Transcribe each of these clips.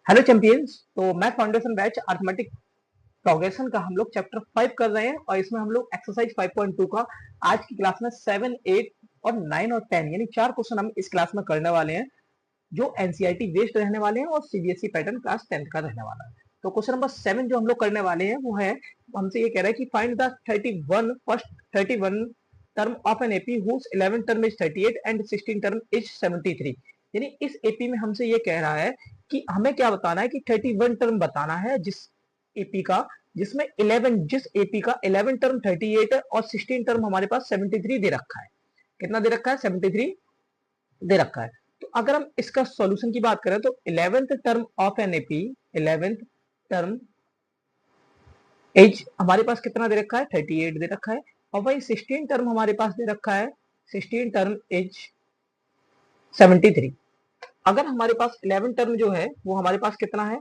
Hello champions. तो math foundation batch arithmetic progression का हम लोग चैप्टर 5 कर रहे हैं और इसमें हम लोग एक्सरसाइज 5.2 का आज की क्लास में 7, 8 और 9 और 10 यानी 4 क्वेश्चन हम इस क्लास में करने वाले हैं जो एनसीईआरटी बेस्ड रहने वाले हैं और सीबीएसई पैटर्न क्लास 10th का रहने वाला है। तो क्वेश्चन नंबर 7 जो हम लोग करने वाले हैं वो है, हमसे ये कह रहा है कि find the 31 term of an AP whose 11 term is 38 and 16 term is 73। यानी इस एपी में हमसे ये कह रहा है कि हमें क्या बताना है कि 31 टर्म बताना है जिस एपी का जिसमें 11 टर्म 38 है और 16 टर्म हमारे पास 73 दे रखा है। कितना दे रखा है? 73 दे रखा है। तो अगर हम इसका सॉल्यूशन की बात करें तो 11th term of an AP 11th term as हमारे पास कितना दे रखा है? 38 दे रखा है। और भाई 16 टर्म हमारे पास दे रखा है 16 टर्म एज 73। अगर हमारे पास 11 टर्म जो है वो हमारे पास कितना है?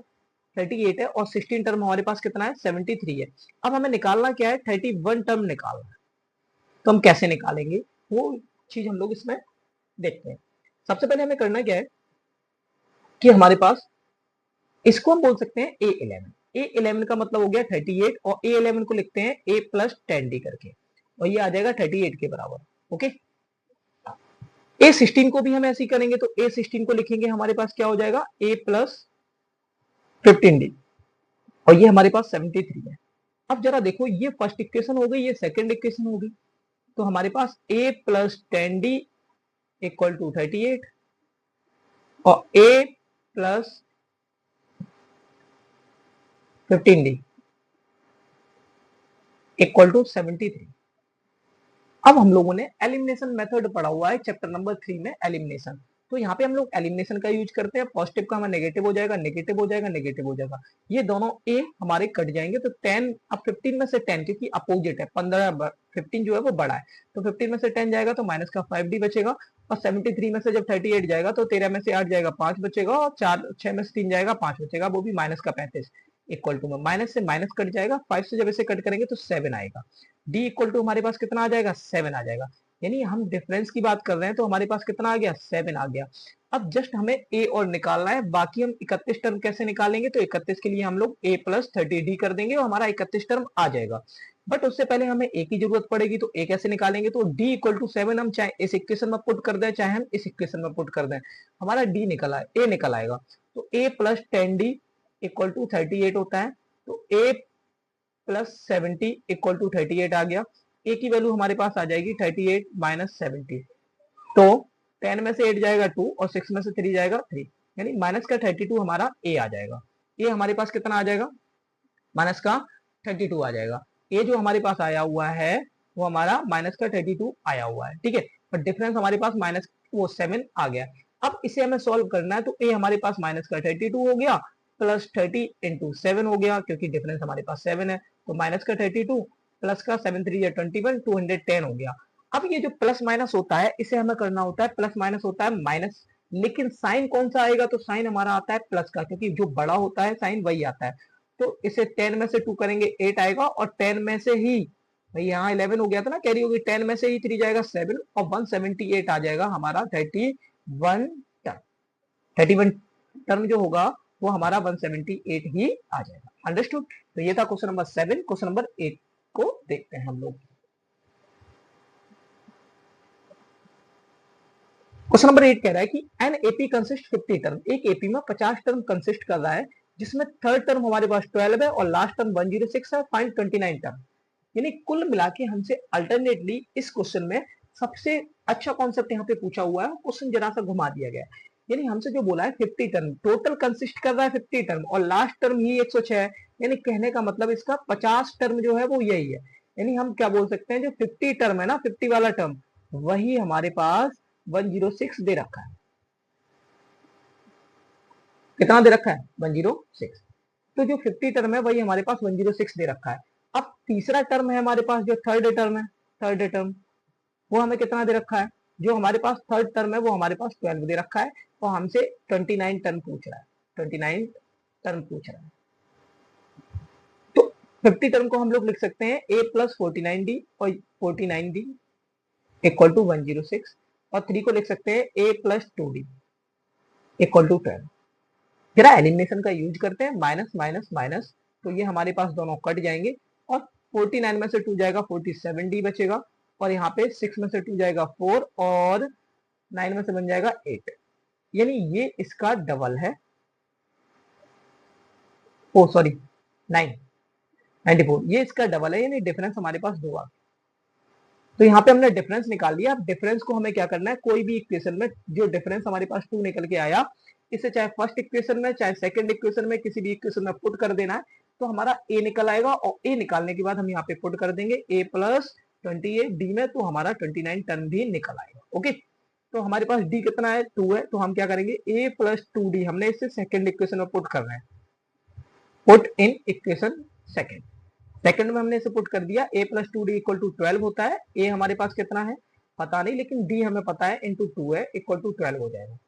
38 है और 16 टर्म हमारे पास कितना है? 73 है। अब हमें निकालना क्या है? 31 टर्म निकालना है। तो हम कैसे निकालेंगे वो चीज हम लोग इसमें देखते हैं। सबसे पहले हमें करना क्या है कि हमारे पास इसको हम बोल सकते हैं A11 का मतलब हो गया 38 और A11 को लिखते हैं A प्लस 10D करके और ये आ जाएगा 38 के बराबर। ओके, A16 को भी हम ऐसे ही करेंगे तो A16 को लिखेंगे हमारे पास क्या हो जाएगा? A प्लस 15D और ये हमारे पास 73 है। अब जरा देखो, ये फर्स्ट इक्वेशन हो गई, ये सेकंड इक्वेशन हो गई। तो हमारे पास A plus 10D equal to 38 और A plus 15D equal to 73। अब हम लोगों ने एलिमिनेशन मेथड पढ़ा हुआ है चैप्टर नंबर 3 में, एलिमिनेशन। तो यहाँ पे हम लोग एलिमिनेशन का यूज करते हैं। पॉजिटिव का हमारा नेगेटिव हो जाएगा, नेगेटिव हो जाएगा, नेगेटिव हो जाएगा, ये दोनों ए हमारे कट जाएंगे। तो 10, अब 15 में से 10 क्योंकि अपोजिट है, 15 जो है वो बड़ा है, तो 15 में से 10 जाएगा तो माइनस का 5D बचेगा। और 73 में से जब 38 जाएगा तो 13 में से 8 जाएगा 5 बचेगा और 6 में से 3 जाएगा 5 बचेगा, वो भी माइनस का 35 इक्वल टू में माइनस से माइनस कट जाएगा। 5 से जब इसे कट करेंगे तो 7 आएगा। डी इक्वल टू हमारे पास कितना आ जाएगा? 7 आ जाएगा। यानी हम डिफरेंस की बात कर रहे हैं तो हमारे पास कितना आ गया? 7 आ गया। अब जस्ट हमें ए और निकालना है, बाकी हम 31 टर्म कैसे निकालेंगे? तो 31 के लिए हम लोग ए प्लस 30D कर देंगे और हमारा 31 टर्म आ जाएगा। बट उससे पहले हमें ए की जरूरत पड़ेगी, तो ए कैसे निकालेंगे? तो डी इक्वल टू 7 हम चाहे इस इक्वेशन में पुट कर दें चाहे हम इस इक्वेशन में पुट कर दें, हमारा डी निकल आए, ए निकल आएगा। तो ए प्लस 10D इक्वल टू 38 होता है। तो ए प्लस 70 इक्वल टू 38 आ गया। ए की वैल्यू हमारे पास आ जाएगी 38 माइनस 70। तो 10 में से 8 जाएगा 2 और 6 में से 3 जाएगा 3, यानी माइनस का 32 हमारा ए आ जाएगा। ये हमारे पास कितना आ जाएगा? माइनस का 32 आ जाएगा। ये जो हमारे पास आया हुआ है वो हमारा माइनस का 32 आया हुआ है, ठीक है। पर डिफरेंस हमारे पास माइनस वो 7 आ गया। अब इसे हमें सॉल्व करना है, तो ए हमारे पास माइनस का 32 हो गया प्लस 30 इंटू 7 हो गया, क्योंकि डिफरेंस हमारे पास 7 है। तो माइनस का 32 प्लस का 7 3 21 210 हो गया। अब ये जो प्लस माइनस होता है इसे हमें करना होता है, प्लस माइनस होता है माइनस, लेकिन साइन कौन सा आएगा? तो साइन हमारा आता है प्लस का, क्योंकि जो बड़ा होता है साइन वही आता है। तो इसे 10 में से 2 करेंगे 8 आएगा और 10 में से ही, भाई यहाँ 11 हो गया था ना, कैरी होगी, 10 में से ही 3 जाएगा 7 और 178 आ जाएगा हमारा 31 टर्म। 31 टर्म जो होगा वो हमारा 178 ही आ जाएगा। अंडरस्टूड? तो ये था क्वेश्चन नंबर 7। क्वेश्चन नंबर 8 को देखते हैं हम लोग। क्वेश्चन नंबर 8 कह रहा है कि एन एपी कंसिस्ट 50 टर्म, एक एपी में 50 टर्म कंसिस्ट कर रहा है जिसमें थर्ड टर्म हमारे पास 12 है और लास्ट टर्म 106 है। Find 29 term. यानी कुल मिला के हमसे अल्टरनेटली इस क्वेश्चन में सबसे अच्छा कॉन्सेप्ट यहाँ पे पूछा हुआ है, क्वेश्चन जरा सा घुमा दिया गया है। यानी हमसे जो बोला है 50 टर्म टोटल कंसिस्ट कर रहा है 50 टर्म और लास्ट टर्म ही 106 है, यानी कहने का मतलब इसका 50 टर्म जो है वो यही है। यानी हम क्या बोल सकते हैं, जो 50 टर्म है ना, 50 वाला टर्म वही हमारे पास 106 दे रखा है। कितना दे रखा है? 106। तो जो 50 टर्म है वही हमारे पास 106 दे रखा है। अब तीसरा टर्म है हमारे पास जो थर्ड टर्म है, थर्ड टर्म वो हमें कितना दे रखा है? जो हमारे पास थर्ड टर्म है वो हमारे पास 12 दे रखा है और हमसे 29 टर्म पूछ रहा है, 29 टर्म पूछ रहा है। तो 50 टर्म को हम लोग लिख सकते हैं a प्लस 49D और 49D इक्वल टू 106 और 3 को लिख सकते हैं a plus 2D equal to 12। जरा एलिमिनेशन का यूज करते हैं, माइनस माइनस माइनस, तो ये हमारे पास दोनों कट जाएंगे और 49 में से 2 जाएगा 47d बचेगा, और यहाँ पे 6 में से 2 जाएगा 4 और 9 में से बन जाएगा 8, यानी ये इसका डबल है। ओ सॉरी 9 94, ये इसका डबल है, यानी डिफरेंस हमारे पास 2 आ गया। तो यहाँ पे हमने डिफरेंस निकाल लिया। अब डिफरेंस को हमें क्या करना है, कोई भी इक्वेशन में जो डिफरेंस हमारे पास 2 निकल के आया, इसे चाहे फर्स्ट इक्वेशन में चाहे सेकंड इक्वेशन में किसी भी इक्वेशन में पुट कर देना है, तो हमारा ए निकल आएगा, और ए निकालने के बाद हम यहाँ पे पुट कर देंगे a प्लस 28 डी में, तो हमारा 29 टर्म भी निकल आएगा। ओके, तो हमारे पास डी कितना है, 2 है, तो हम क्या करेंगे a प्लस 2d, हमने इसे सेकंड इक्वेशन में पुट करना है, put in equation second. Second में हमने इसे पुट कर दिया, a plus 2d equal to 12 होता है। a हमारे पास कितना है पता नहीं, लेकिन d हमें पता है, इंटू 2 है, इक्वल टू 12 हो जाएगा।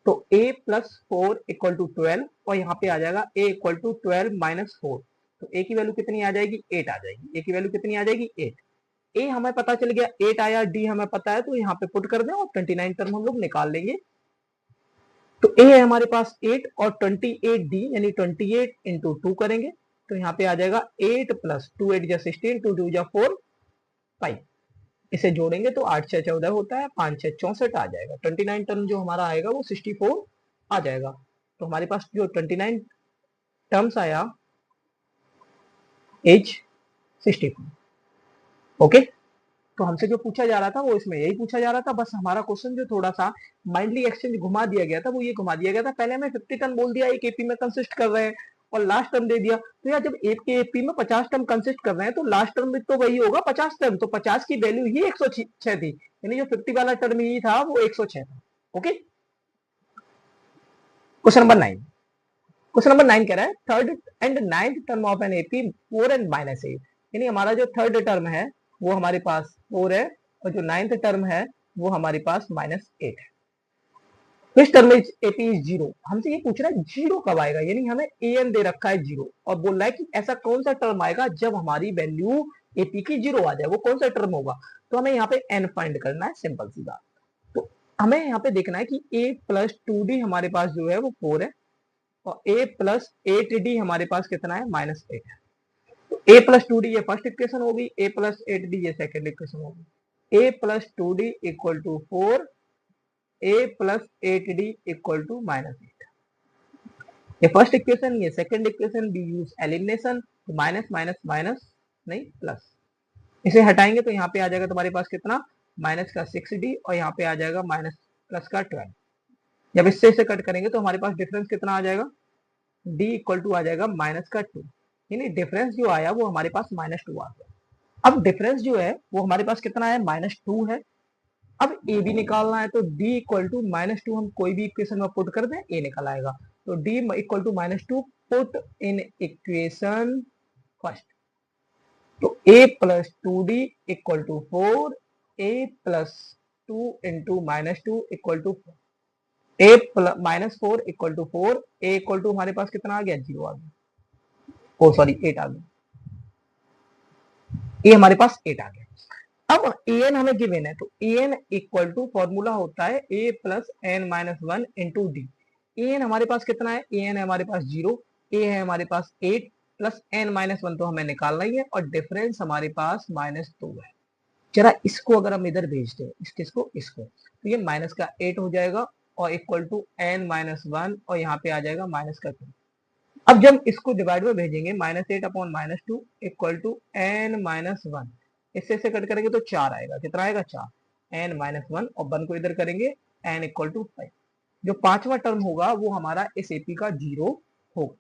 तो a प्लस 4 इक्वल टू 12, और यहाँ पे आ जाएगा a इक्वल टू 12 माइनस 4, तो a की वैल्यू कितनी आ जाएगी, 8 आ जाएगी। a की वैल्यू कितनी आ जाएगी, 8। a हमें पता चल गया, 8 आया, d हमें पता है, तो यहाँ पे पुट कर दें और 29 टर्म हम लोग निकाल लेंगे। तो a है हमारे पास 8 और 28d, यानी 28 इंटू 2 करेंगे, तो यहाँ पे आ जाएगा 8 प्लस 2, 8 जा 16, 2 2 जा 4, 5। इसे जोड़ेंगे तो 8 6 14 होता है, 5 6 64 आ जाएगा। 29 टर्म जो हमारा आएगा वो 64 आ जाएगा। तो हमारे पास जो 29 टर्म्स आया एज 64। ओके, तो हमसे जो पूछा जा रहा था वो इसमें यही पूछा जा रहा था। बस हमारा क्वेश्चन जो थोड़ा सा माइंडली एक्सचेंज घुमा दिया गया था, वो ये घुमा दिया गया था, पहले हमें 50 टर्म बोल दिया एक एपी में कंसिस्ट कर रहे हैं, और लास्ट टर्म दे दिया। तो यार जब एक के एपी में 50 टर्म कंसिस्ट कर रहे हैं, तो लास्ट टर्म भी तो वही होगा 50 टर्म, तो 50 की वैल्यू ही 106 थी, यानी जो 50 वाला टर्म ही था वो 106 था। Okay, question number 9। Question number 9 कह रहा है third and ninth term of an AP 4 and minus 8, यानी हमारा जो थर्ड टर्म है वो हमारे पास 4 है, और जो नाइन्थ टर्म है वो हमारे पास -8 है। तो इस टर्म में एपी इज 0, हमसे ये पूछ रहा है 0 कब आएगा, यानी हमें an दे रखा है 0, और बोल रहा है कि ऐसा कौन सा टर्म आएगा जब हमारी वैल्यू एपी की 0 आ जाए, वो कौन सा टर्म होगा। तो हमें यहाँ पे n फाइंड करना है, सिंपल सी बात। तो हमें यहाँ पे देखना है कि a प्लस 2d हमारे पास जो है वो 4 है, और a प्लस 8d हमारे पास कितना है, -8 है। तो a प्लस 2d ये फर्स्ट इक्वेशन होगी, a प्लस 8d ये सेकंड इक्वेशन होगी। a plus 2d equal to 4, a plus 8d equal to -8। ये फर्स्ट इक्वेशन, ये second equation, we use elimination, तो माइनस माइनस माइनस नहीं प्लस, इसे हटाएंगे तो यहाँ पे आ जाएगा तुम्हारे पास कितना, माइनस का 6d, और यहाँ पे आ जाएगा माइनस प्लस का 12। जब इससे इसे कट करेंगे तो हमारे पास डिफरेंस कितना आ जाएगा, d इक्वल टू आ जाएगा माइनस का 2, यानी डिफरेंस जो आया वो हमारे पास -2 आ गया। अब डिफरेंस जो है वो हमारे पास कितना है, -2 है। अब ए भी निकालना है, तो d इक्वल टू -2 हम कोई भी इक्वेशन में पुट कर दें, ए निकल आएगा। तो d equal to -2 put in equation first, तो a plus 2d equal to 4, a plus 2 into -2 equal to 4, a -4 equal to 4, a equal to हमारे पास कितना आ गया, 0 आ गया, ओ सॉरी 8 आ गया, a हमारे पास 8 आ गया। अब an हमें गिवन है, तो an इक्वल टू फॉर्मूला होता है a plus n minus 1 into D. an हमारे पास कितना है, an है हमारे पास 0, a है हमारे पास 8 प्लस n माइनस 1 तो हमें निकालना ही है, और डिफरेंस हमारे पास -2 है। जरा इसको अगर हम इधर भेज दें, इसको इसको, तो ये माइनस का 8 हो जाएगा, और इक्वल टू n माइनस 1, और यहाँ पे आ जाएगा माइनस का 2। अब जब इसको डिवाइड में भेजेंगे, -8 upon -2 equal to n minus 1, इससे से कट करेंगे तो 4 आएगा, कितना आएगा 4, n माइनस 1, और 1 को इधर करेंगे n इक्वल टू 5। जो पांचवा टर्म होगा वो हमारा इस एपी का 0 होगा।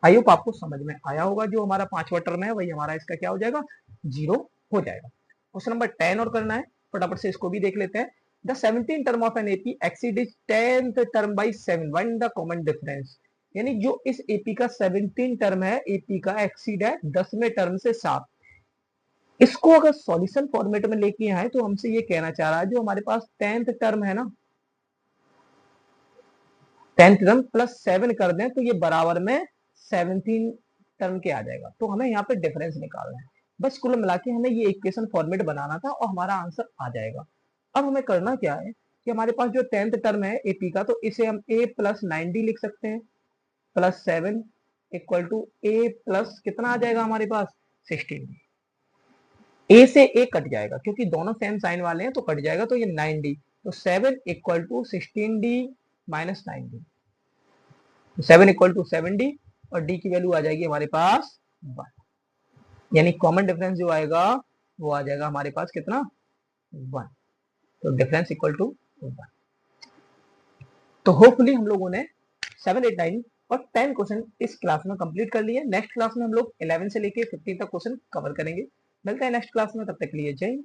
आई होप आपको समझ में आया होगा, जो हमारा पांचवा टर्म है वही हमारा इसका क्या हो जाएगा, 0 हो जाएगा। क्वेश्चन नंबर 10 और करना है, फटाफट से इसको भी देख लेते हैं। The 17 term of an AP exceed 10th term by 7, one the common difference, यानी जो इस एपी का 17 टर्म है, एपी का एक्सीड है 10वें टर्म से 7। इसको अगर सॉल्यूशन फॉर्मेट में लेके आए तो हमसे ये कहना चाह रहा है, जो हमारे पास 10th टर्म है ना, 10th टर्म प्लस 7 कर दें तो ये बराबर में 17 टर्म के आ जाएगा। तो हमें यहाँ पे डिफरेंस निकालना है, बस कुल मिला के हमें ये इक्वेशन फॉर्मेट बनाना था और हमारा आंसर आ जाएगा। अब हमें करना क्या है कि हमारे पास जो 10th टर्म है एपी का, तो इसे हम a प्लस 9d लिख सकते हैं, plus 7 equal to A plus कितना आ जाएगा हमारे पास 16d। ए से ए कट जाएगा क्योंकि दोनों सेम साइन वाले हैं तो कट जाएगा, तो ये 9d। तो 7 equal to 16d minus 9d। 7 equal to 7d और d की वैल्यू आ जाएगी हमारे पास 1, यानी कॉमन डिफरेंस जो आएगा वो आ जाएगा हमारे पास कितना 1। तो डिफरेंस इक्वल टू 1। तो होपफुली हम लोगों ने 7, 8, 9 और 10 क्वेश्चन इस क्लास में कंप्लीट कर लिए। नेक्स्ट क्लास में हम लोग 11 से लेके 15 तक क्वेश्चन कवर करेंगे। मिलते हैं नेक्स्ट क्लास में, तब तक के लिए जय हिंद।